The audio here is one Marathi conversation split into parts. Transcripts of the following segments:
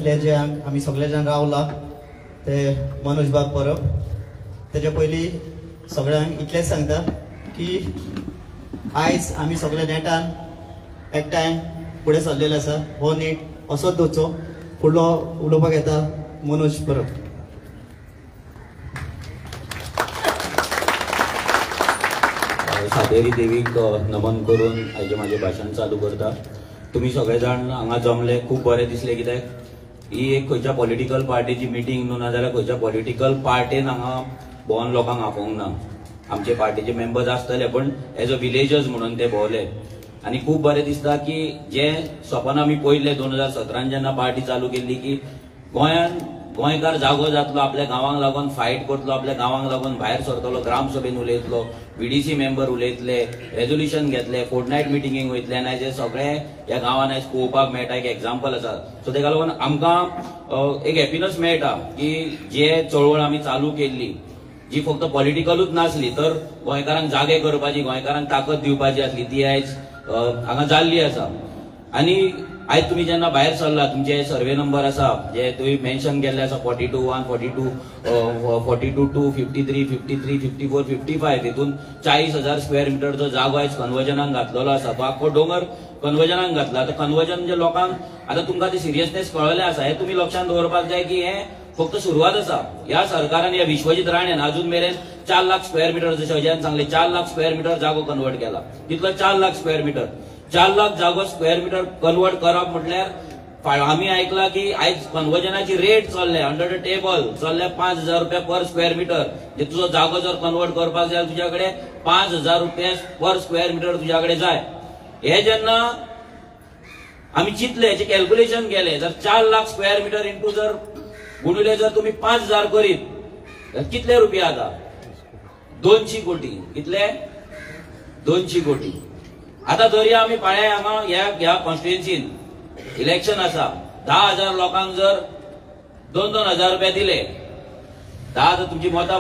इतले जे आम्ही सगळे जण रावला ते मनोज बाब परब तेजे पयली सगळ्यांक इतलेच सांगता की आयज आम्ही सगळे नेटान एकठांय फुडें सरलेले आसा हो नेट असोच दवरचो फुडलो उलोवपाक येता मनोज परब. सातेरी देवीक नमन करून आयचे माझे भाषण चालू करता. तुम्ही सगळे जाण हांगा जमले खूप बरें दिसले कित्याक ही एक खंयच्या पॉलिटिकल पार्टीची मिटींग न्हू ना जाल्यार खंयच्या पॉलिटिकल पार्टीन हांगा भोवन लोकांक आपोवंक ना. आमचे पार्टीचे मेंबर्स आसतले पण एज अ विलेजर्स म्हणून ते भोवले आणि खूप बरें दिसता की जे सपन आमी पयले 2017 जेन्ना पार्टी चालू केल्ली की गोंयान गोंयकार जागो जातलो आपल्या गांवांक लागून फायट करतलो आपल्या गांवांक लागून भायर सरतलो ग्रामसभेन उलयतलो VDC मेंबर उलयतले रेजोल्युशन घेतले फोर्टनायट मिटिंगेक वयतले आनी जे सगळे ह्या गांवांत आयज पळोवपाक मेळटा एक एक्झाम्पल आसा. सो तेका लागून आमकां एक हॅपीनेस मेळटा की जे चळवळ आमी चालू केल्ली जी फक्त पॉलिटिकलूच नासली तर गोंयकारांक जागे करपाची गोंयकारांक ताकद दिवपाची आसली ती आयज हांगा जाल्ली आसा. आनी आयज तुम्ही जेन्ना भायर सरला तुमचे सर्वे नंबर आसा जे तुम्ही मेन्शन केल्ले आसा 42(1), 42, 42(2), 53, 53, 54, 55 हितून 40,000 स्क्वेअर मिटरचो जागो आयज कन्वर्जनाक घातलेलो आसा. तो आख्खो डोंगर कन्वर्जनाक घातला. आता कन्वर्जन जे लोकांक आता तुमकां ते सिरियसनेस कळले आसा हे तुम्ही लक्षात दवरपाक जाय की हे फक्त सुरुवात आसा. ह्या सरकारान ह्या विश्वजीत राणेन अजून मेरेन 4 लाख स्क्वेअर मिटर जशें अजयान सांगले 4 लाख स्क्वेअर मिटर जागो कन्वर्ट केला. तितलो 4 लाख स्क्वेअर मिटर 4 लाख जागो स्क्वेअर मिटर कन्वर्ट करप म्हटल्यार आम्ही ऐकला की आयज कन्वर्जनाची रेट चल्ले अंडर द टेबल चल्ले 5,000 रुपया पर स्क्वेअर मीटर. जे तुझो जागो जर कन्वर्ट करपाक जाय तुझ्याकडे 5,000 रुपया पर स्क्वेअर मीटर तुझ्याकडे जाय. हे जेन्ना आम्ही चितले हेचे कॅल्क्युलेशन केले जर 4 लाख स्क्वेअर मीटर इंटू जर गुणिले जर तुम्ही 5,000 करीत कितले रुपया आता 200 कोटी. कितले 200 कोटी. आता जरी आम्ही पाळ्या हांगा ह्या कॉन्स्टिट्युएन्सीन इलेक्शन आसा 10,000 लोकांक जर 2,000 रुपया दिले 10 तुमची मतां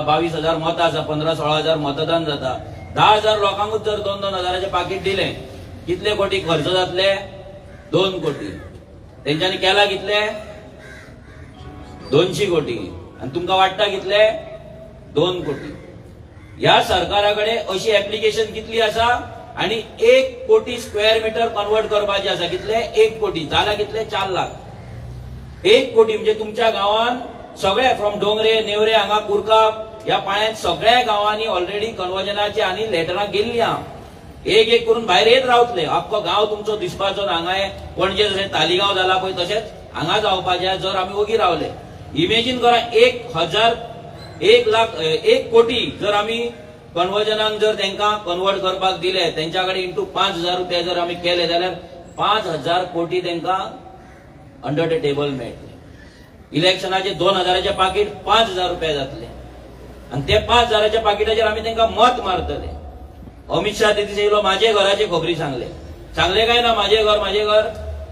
22,000 मतां आसा 15-16,000 मतदान जाता 10,000 लोकांकूच जर 2,000चे पाकिट दिले कितले कोटी खर्च जातले 2 कोटी. तेंच्यांनी केला कितले 200 कोटी आणि तुमकां वाटता कितले 2 कोटी. ह्या सरकाराकडे अशी ऍप्लिकेशन कितली आसा आणि 1 कोटी स्क्वेअर मीटर कन्वर्ट करपाचे आसा. कितले 1 कोटी जाल्यार कितले 4 लाख. 1 कोटी म्हणजे तुमच्या गावान सगळे फ्रॉम डोंगरे नेवरे हांगा कुरका ह्या पाळ्यांत सगळ्या गावांनी ऑलरेडी कन्वर्जनाची आनी लेटरां गेल्ली आहा. एक करून भायर येत रावतले. अख्खो गांव तुमचो दिसपाचो हांगा पणजे जशें तालिगांव जाला पळय तशेंच हांगा जावपाचें जर आमी ओगी रावले. इमेजिन करा 1 कोटी जर आमी कन्वर्जनाक जर तांकां कन्वर्ट करपाक दिले त्यांच्याकडे इंटू 5,000 रुपया जर आमी केले जाल्यार 5,000 कोटी तांकां अंडर द टेबल मेळटले. इलेक्शनाचे 2,000चे पाकिट 5,000 रुपया जातले आणि ते 5,000च्या पाकिटाचेर आमी तांकां मत मारतले. अमित शाह ते दिसा येयलो माझे घराचे खबरी सांगले काय ना माझे घर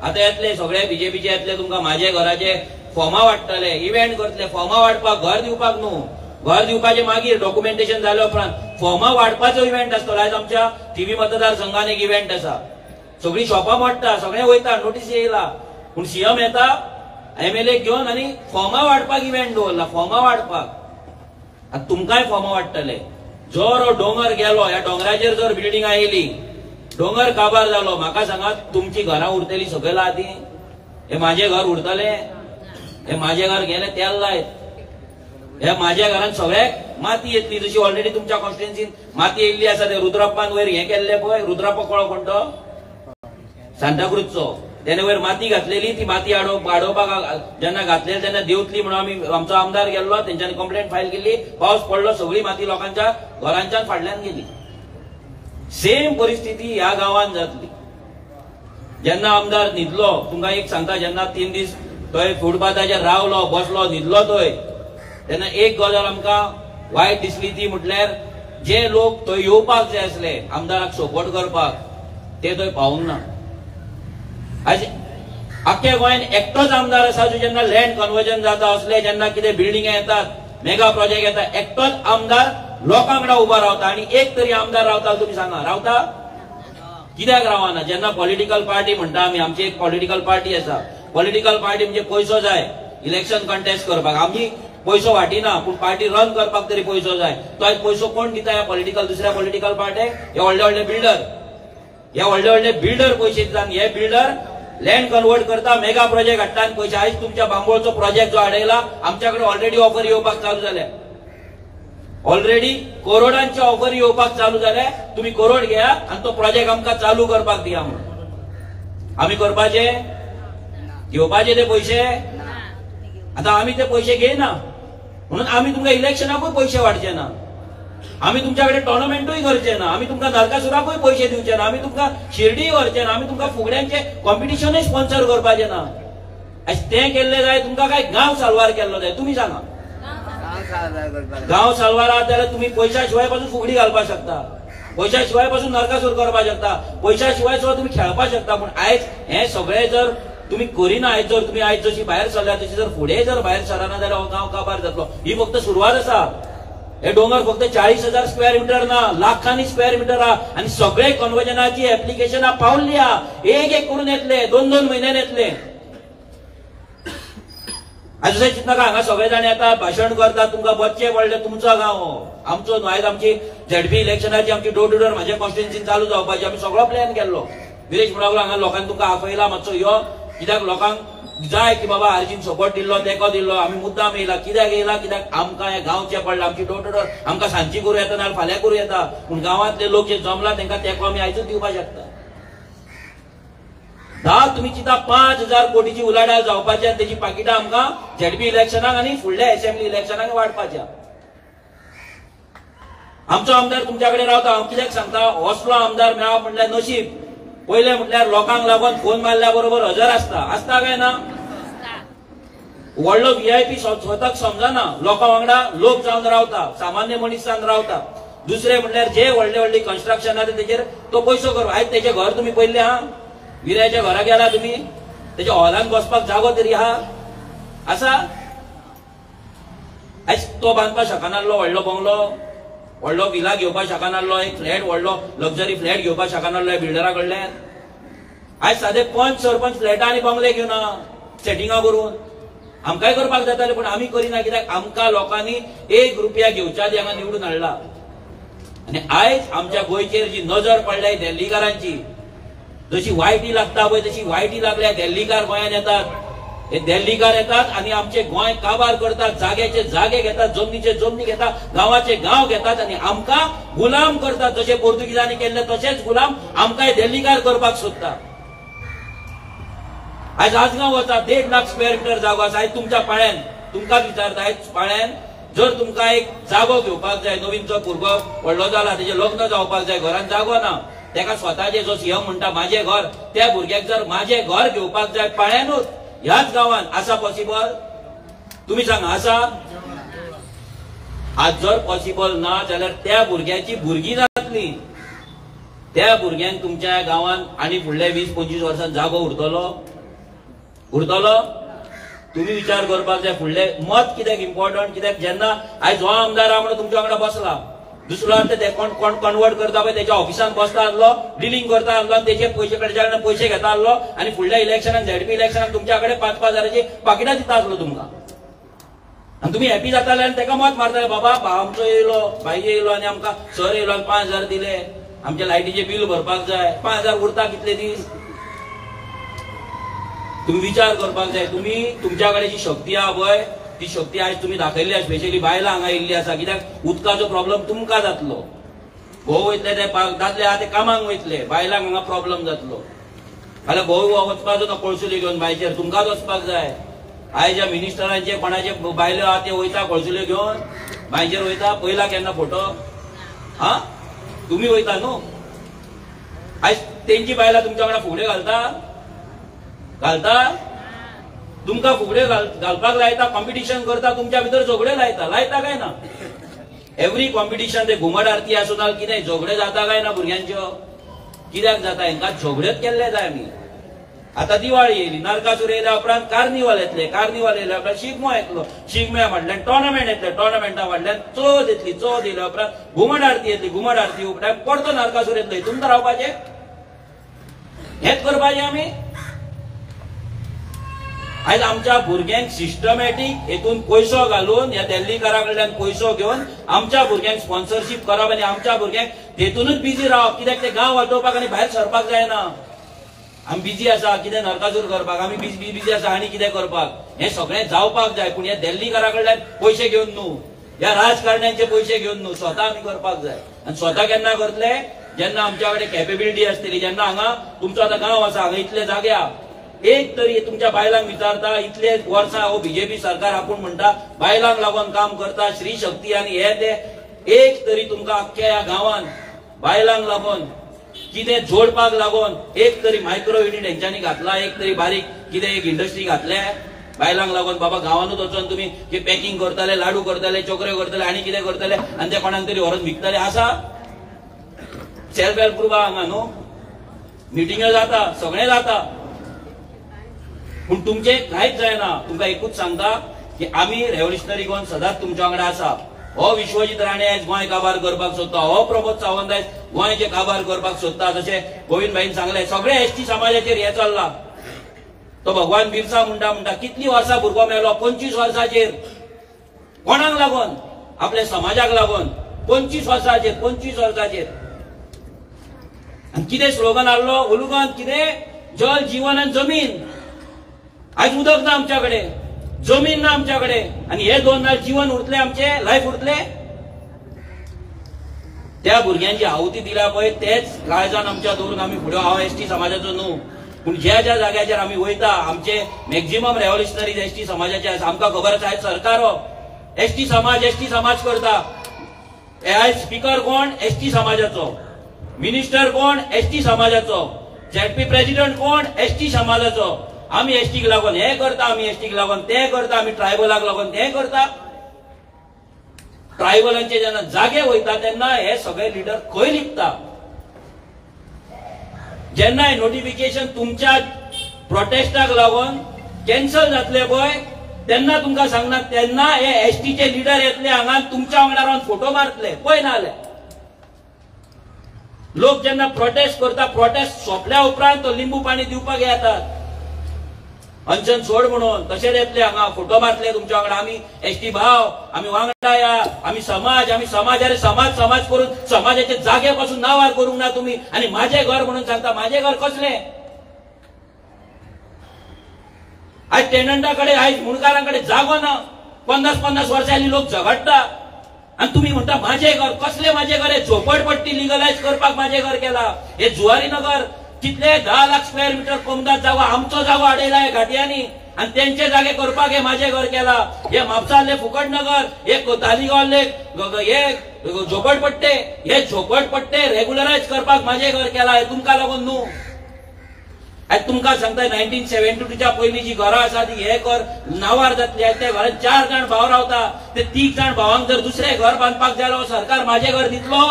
आता येतले सगळे बीजेपीचे येतले तुमकां माझे घराचे फॉर्मा वाटतले इव्हेंट करतले. फॉर्मा वाटपाक घर दिवपाक न्हू घर दिवपाचे मागीर डॉक्युमेंटेशन जाले उपरांत फॉर्मा वाटपाचो इव्हेंट आसतलो. आयज आमच्या टीव्ही मतदारसंघान एक इव्हेंट आसा सगळी शॉपां मोडटा सगळे वयता नोटीस येयला पूण सीएम येता MLA घेवन आनी फॉर्मा वाटपाक इव्हेंट दवरला. फॉर्मा वाटपाक आतां तुमकांय फॉर्मा वाटतले. जर डोंगर गेलो ह्या डोंगराचेर जर बिल्डिंगां येयली डोंगर काबार जालो म्हाका सांगात तुमची घरां उरतली सकयल आहा ती. हे माझे घर उरतले हे माझे घर गेले तेल लायत. हे माझ्या घरात सगळ्याक माती येतली जशी ऑलरेडी तुमच्या कॉन्स्टिट्युएन्सीन माती येयल्ली आसा. ते रुद्रप्पान वयर हे केल्ले पळय रुद्रप्पा कळो कोणतो सांताक्रूजचो त्याने वयर माती घातलेली ती माती आडोवपाक जेन्ना घातलेली तेन्ना देवतली म्हणून आमी आमचो आमदार गेल्लो तेंच्यांनी कंप्लेंट फायल केली. पावस पडलो सगळी माती लोकांच्या घरांच्यान फाटल्यान गेली. सेम परिस्थिती ह्या गावात जातली. जेन्ना आमदार न्हिदलो तुमकां एक सांगता जेन्ना 3 दीस थंय फुटपाथाचेर रावलो बसलो न्हिदलो थंय तेन्ना एक गजाल आमकां वायट दिसली ती म्हटल्यार जे लोक थंय येवपाक जाय आसले आमदाराक सपोर्ट करपाक ते थंय पावूंक ना. आज आख्ख्या गोंयान एकटोच आमदार आसा जो जेन्ना लँड कन्वर्जन जाता असले जेन्ना कितें बिल्डिंगा येतात मेगा प्रोजेक्ट येता एकटोच आमदार लोकांक वांगडा उबा रावता. आनी एक तरी आमदार रावता तुमी सांगा रावता कित्याक रावना. जेन्ना पॉलिटिकल पार्टी म्हणटा आमी आमची एक पॉलिटिकल पार्टी आसा पॉलिटिकल पार्टी म्हणजे पैसो जाय इलेक्शन कंटेस्ट करपाक. आमी पैसो वाटिना पूण पार्टी रन करपाक तरी पैसो जाय. तो आज पैसो कोण दिता ह्या पॉलिटिकल दुसऱ्या पॉलिटिकल पार्ट्याक? हे व्हडले व्हडले बिल्डर. हे व्हडले व्हडले बिल्डर पैसे दितात. हे बिल्डर लँड कन्वर्ट करता, मेगा प्रोजेक्ट हाडटा आनी पैसे. आयज तुमच्या बांबोळचो प्रोजेक्ट जो हाडयला आमच्याकडे ऑलरेडी ऑफर येवपाक चालू जाल्या. ऑलरेडी करोडांचे ऑफर येवपाक चालू जाल्या. तुम्ही करोड घ्या आणि तो प्रोजेक्ट आमकां चालू करपाक दिया म्हणून. आमी करपाचे, घेवपाचे ते पैसे. आता आमी ते पैसे घेयना म्हणून आमी तुमकां इलेक्शनाकूय पैसे वाडचे ना. आमी तुमच्याकडे टोर्नामेंटूय करचे ना. आमी तुमकां नरकासुराकूय पैसे दिवचे ना. आमी तुमकां शिर्डी व्हरचे ना. आमी तुमकां फुगड्यांचे कॉम्पिटिशनूय स्पॉन्सर करपाचे ना. ते केल्ले जाय तुमकां काय गांव साल्वार केल्लो जाय? तुमी सांगा. गांव साल्वार आहात जाल्यार तुमी पैशा शिवाय पासून फुगडी घालपाक शकता, पैशा शिवाय पासून नरकासूर करपाक शकता, पैशा शिवाय सुद्धा तुम्ही खेळपाक शकता. पण आयज हे सगळे जर तुम्ही करिना, आयज जर तुम्ही आयज जशी भायर सरल्या तशी जर फुडें जर भायर सरना जाल्यार हो गांव काबार जातलो. ही फक्त सुरवात आसा. हे डोंगर फक्त 40,000 स्क्वेअर मीटर ना, लाखांनी स्क्वेअर मीटर आहा आणि सगळे कन्वर्जनाची ऍप्लिकेशनां पावल्ली आहा. एक एक करून येतले, 2-2 म्हयन्यान येतले. आज जशें चिंतनाका हांगा सगळे जाण येतात, भाशण करतात, तुमकां बच्चे पडले. तुमचो गांव आमचो न्हू. आयज आमची झेडपी इलेक्शनाची आमची डोर टू डोर म्हाज्या कॉन्स्टिट्युएन्सीन चालू जावपाची. आमी सगळो प्लॅन केल्लो. विरेश म्हणून लागलो हांगा लोकांनी तुमकां आपयला मातसो यो, कित्याक लोकांक जाय की बाबा आर्जीन सपोर्ट दिल्लो, तेंको दिल्लो. आमी मुद्दाम येयला. कित्याक येयला? कित्याक आमकां हे गांवचे पडला. आमची डोर टू डोर आमकां सांजची करूं येता नाल्यार फाल्यां करूं येता. पूण गांवांतले लोक जे जमला तांकां तेंको आमी आयजूच दिवपाक शकता. तुम्ही चिंता 5,000 कोटीची उलाढाल जावपाची आनी तेजी पाकिटां आमकां झेडपी इलेक्शनाक आनी फुडल्या असेंब्ली इलेक्शनाक वाडपाच्या. आमचो आमदार तुमच्या कडेन रावता. हांव कित्याक सांगता, असलो आमदार मेळप म्हटल्यार नशीब. पयले म्हटल्यार लोकांक लागून फोन मारल्या बरोबर हजर आसता. आसता काय ना? व्हडलो VIP स्वताक समजना, लोकां वांगडा लोक जावन रावता, सामान्य मनीस जावन रावता. दुसरे म्हटल्यार जे व्हडले व्हडली कन्स्ट्रक्शन आहा तेजेर तो पयसो करप. आयज तेजे घर तुमी पयल्ले आहा? विर्याच्या घरा गेला तुम्ही? त्याच्या हॉलान बसपाक जागो तरी आसा? आयज तो बांदपाक शकनासलो व्हडलो बंगलो, व्हडलो विला घेवपाक शकनासलो, एक फ्लॅट व्हडलो लक्झरी फ्लॅट घेवपाक शकनासलो बिल्डरा कडल्यान. आयज सादे पंच सरपंच फ्लॅटा आनी बंगले घेवना सेटिंगा करून. आमकांय करपाक जाताले पूण आमी करिना. कित्याक आमकां लोकांनी 1 रुपया घेवच्या आदी हांगा निवडून हाडला. आनी आयज आमच्या गोंयचेर जी नजर पडल्या दिल्लीकारांची, जशी वायटी लागता पळय तशी वायटी लागल्या. दिल्लीकार गोंयांत येतात. हे दिल्लीकार येतात आणि आमचे गोंय काबार करतात, जाग्याचे जागे घेतात, जमनीचे जमनी घेतात, गावाचे गाव घेतात आणि आमकां गुलाम करतात. जसे पोर्तुगीजांनी केले तसेच गुलाम आमकां दिल्लीकार करपाक सोदतात. आयज आजगांव वचा 1.5 लाख स्क्वेअर मीटर जागो आसा. आयज तुमच्या पाळ्यान तुमकां विचारता, आयज पाळ्यान जर तुमकां एक जागो घेवपाक जाय, नवीनचो भुरगो व्हडलो जाला, तेजे लग्न जावपाक जाय, घरान जागो ना, तेका स्वताचे जो सीएम म्हणटा माझे घर, त्या भुरग्याक जर माझे घर घेवपाक जाय पाळ्यानूच ह्याच गांवान, आसा पॉसिबल? तुम्ही सांगा, आसा? आज जर पॉसिबल ना जाल्यार त्या भुरग्याची भुरगीं जातली. त्या भुरग्यांक तुमच्या गांवान आनी फुडल्या 20-25 वर्सां जागो उरतलो? तुम्ही विचार करपाक जाय. फुडले मत कित्याक इम्पॉर्टंट? कित्याक जेन्ना आयज हो आमदार आहा म्हणून तुमच्या वांगडा बसला, दुसरो ते कोण कन्वर्ट करता पळय त्याच्या ऑफिसान बसता आसलो, डिलिंग करता आसलो आनी तेजे कडच्यान पयशे घेता आसलो आनी फुडल्या इलेक्शनाक झेडपी इलेक्शनाक तुमच्या कडेन 5-5 हजाराची पाकिटां दिता आसलो तुमकां. आनी तुमी हॅपी जाताले आनी तेका मत मारताले, बाबा आमचो येयलो, भाई येयलो आनी आमकां सर येयलो आनी 5,000 दिले, आमच्या लायटीचे बिल भरपाक जाय, 5,000 उरता कितले दीस? तुम्ही विचार करपाक जाय. तुम्ही तुमच्या कडेन जी शक्ती आहा पळय ती शक्ती आयज तुम्ही दाखयल्ली आहा. स्पेशली बायलां हांगा येयल्ली आसा. कित्याक उदकाचो प्रॉब्लेम तुमकां जातलो. घोव वयतले ते दादले आहा ते कामाक वयतले, बायलांक हांगा प्रॉब्लेम जातलो. जाल्यार घोव वचपाचो ना कळसुली घेवन बायचेर, तुमकांच वचपाक जाय. आयज ज्या मिनिस्टरांचे कोणाचे बायलो आहा ते वयता कळसुल्यो घेवन बायचेर वयता. पयला केन्ना फोटो? तुम्ही वयता न्हू. आयज तेंची बायलां तुमच्या वांगडा फुगड्यो घालता? तुमकां फुगड्यो घालपाक लायता, कॉम्पिटिशन करता, तुमच्या भितर झगडे लायता काय ना? एव्हरी कॉम्पिटिशन ते घुमट आरती आसूं ना कितें झगडे जाता काय ना भुरग्यांच्यो? कित्याक जाता? हांकां झगडेच केल्ले जाय आमी. आतां दिवाळी येयली, नरकासूर येयल्या उपरांत कार्निवाल येतले, कार्निवाल येयल्या उपरांत शिगमो येतलो, शिगम्या फाटल्यान टोर्नामेंट येतले, टोर्नामेंटा फाटल्यान चवथ येतली, चवथ येयल्या उपरांत घुमट आरती येतली, घुमट आरती उपरांत परतो नरकासूर येतलो. तुमकां रावपाचें हेच करपाचें आमी? आयज आमच्या भुरग्यांक सिस्टमॅटिक हेतून पैसो घालून ह्या दिल्लीकारा कडल्यान पैसो घेवन आमच्या भुरग्यांक स्पॉन्सरशीप करप आनी आमच्या भुरग्यांक तेतूनच बिजी रावप, कित्याक ते गांव वाटोवपाक आनी भायर सरपाक जायना. आमी बिजी आसा कितें नरकासूर करपाक, आमी बिजी आसा आनी कितें करपाक, हे सगळें जावपाक जाय. पूण ह्या दिल्लीकारा कडल्यान पयशे घेवन न्हू, ह्या राजकारण्यांचे पयशे घेवन न्हू, स्वता आमी करपाक जाय. आनी स्वता केन्ना करतले, जेन्ना आमच्या कडेन कॅपेबिलिटी आसतली, जेन्ना हांगा तुमचो आतां गांव आसा, हांगा इतले जागे आहा, एक तरी तुमच्या बायलांक विचारता, इतले वर्सां हो बीजेपी सरकार आपूण म्हणटा बायलांक लागून काम करता, श्री शक्ती आनी हे ते, एक तरी तुमकां अख्ख्या ह्या गांवांत बायलांक लागून कितें जोडपाक लागून एक तरी मायक्रो युनिट हेंच्यांनी घातला, एक तरी बारीक कितें एक इंडस्ट्री घातले बायलांक लागून. बाबा गांवांतूच वचून तुमी जे पॅकिंग करतले, लाडू करतले, चोकऱ्यो करतले आनी कितें करतले आनी ते कोणाक तरी व्हरून विकतले आसा? सेल्फ हेल्प ग्रुपा हांगा न्हू, मिटिंग्यो जाता, सगळें जाता, पूण तुमचे कांयच जायना. तुमकां एकूच सांगता की आमी रेव्होल्युशनरी गोवन सदांच तुमच्या वांगडा आसा. हो विश्वजीत राणे आयज गोंय काबार करपाक सोदता, हो प्रमोद सावंत आयज गोंयचे काबार करपाक सोदता, जशें गोविंद भाईन सांगलें, सगळे एसटी समाजाचेर हे चल्ला. तो भगवान बिरसा मुंडा म्हणटा कितली वर्सां भुरगो मेलो, 25 वर्सांचेर. कोणाक लागून? आपल्या समाजाक लागून. 25 वर्सांचेर, 25 वर्सांचेर. आनी कितें स्लोगन हाडलो उलुगांत, कितें जल जीवन आनी जमीन. आज उदक ना आमच्या कडेन, जमीन ना आमच्या कडेन, आनी हे 2 नाल जीवन उरतले, आमचे लायफ उरतले. त्या भुरग्यांची आहुती दिल्या पळय तेच काळजान आमच्या दवरून आमी फुडें. हांव एसटी समाजाचो न्हू, पूण ज्या ज्या जाग्याचेर आमी वयता आमचे मॅक्झिमम रेव्होल्युशनरीज एसटी समाजाचे आसा. आमकां खबर आसा आयज सरकार एसटी समाज करता. आयज स्पीकर कोण? एसटी समाजाचो. मिनिस्टर कोण? एसटी समाजाचो. झेडपी प्रेसिडेंट कोण? एसटी समाजाचो. आमी एसटीक लागून हे करता, आमी एसटीक लागून ते करता, आमी ट्रायबलाक लागून ते करता. ट्रायबलांचे जेन्ना जागे वयता तेन्ना हे सगळे लिडर खंय लिपता. जेन्ना हे नोटिफिकेशन तुमच्या प्रोटेस्टाक लागून कॅन्सल जातले पळय तेन्ना तुमकां सांगना, तेन्ना हे एसटीचे लिडर येतले हांगा तुमच्या वांगडा रावन फोटो मारतले, पळय ना जाल्यार. लोक जेन्ना प्रोटेस्ट करता, प्रोटेस्ट सोंपल्या उपरांत तो लिंबू पाणी दिवपाक येतात, अंचन सोड म्हणून, तशेंच येतले हांगा फोटो मारतले तुमच्या वांगडा. आमी एसटी भाव, आमी वांगडा या, आमी समाज अरे समाज करून समाजाचे जागे पासून नावार करूंक ना तुमी. आनी माझे घर म्हणून सांगता, माझे घर कसलें? आज टेनंटाकडे, आज मुणकारांकडे जागो ना, 50-50 वर्सांनी लोक झगडटा आणि तुम्ही म्हणता माझे घर. कसले माझे घर? हे झोपडपट्टी लिगलाइज करपाक माझे घर केला. हे जुवारी नगर कितले 10 लाख स्क्वेअर मीटर कोमदात जागो आमचो जागो हाडयला हे घाटयांनी आणि त्यांचे जागे करपाक हे माझे घर केला. हे म्हापसाले फुकट नगर, एक तालिगावले हे झोपडपट्टे, हे झोपडपट्टे रेग्युलराइज करपाक माझे घर केला. हे तुमकां लागून न्हू. आज तुमकां सांगता 1972च्या पयलीं जी घरां आसा ती हे कर नावार जातली. त्या घरांत 4 जाण भाव रावता, ते 3 जाण भावांक जर दुसरे घर बांदपाक जाय जाल्यार सरकार माझे घर दितलो.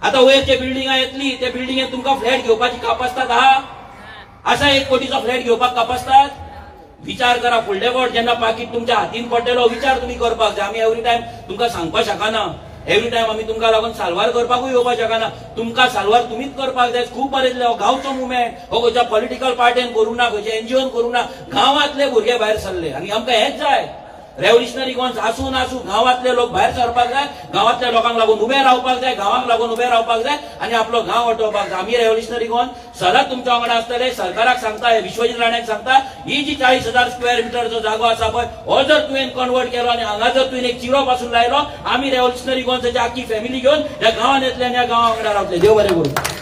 आता वयरचे बिल्डिंगा येतली, त्या बिल्डिंगेत तुमकां फ्लॅट घेवपाची कापासतात आसा? 1 कोटीचो फ्लॅट घेवपाक कापासतात? विचार करा. फुडले फावट जेन्ना पाकीट तुमच्या हातीन पडटलो विचार तुम्ही करपाक जाय. आमी एवरी टायम तुमकां सांगपाक शकना, एवरी टायम आमी तुमकां लागून साल्वार करपाकूय येवपाक शकना. तुमकां साल्वार तुमीच करपाक जाय. खूब बरयल्ले हो गांवचो मुवमेंट, हो खंयच्या पॉलिटिकल पार्टीन करूं ना, खंयच्या एनजीओन करूं ना, गांवांतले भुरगे भायर सरले. आनी आमकां हेच जाय. रेव्होल्युशनरी गोवन आसूं नासूं गांवांतले लोक भायर सरपाक जाय, गांवांतल्या लोकांक लागून उबे रावपाक जाय, गांवांक लागून उबे रावपाक जाय आनी आपलो गांव वाटोवपाक जाय. आमी रेव्होल्युशनरी गोवन सदांच तुमच्या वांगडा आसतले. सरकाराक सांगता, विश्वजीत राण्याक सांगता, ही जी 40,000 स्क्वेअर मिटरचो जागो आसा पळय हो जर तुवें कन्वर्ट केलो आनी हांगा जर तुवें एक चिरो पासून लायलो, आमी रेव्होल्युशनरी गोवन्साची आख्खी फॅमिली घेवन ह्या गांवांत येतले आनी ह्या गांवा वांगडा रावतले. देव बरें करूं.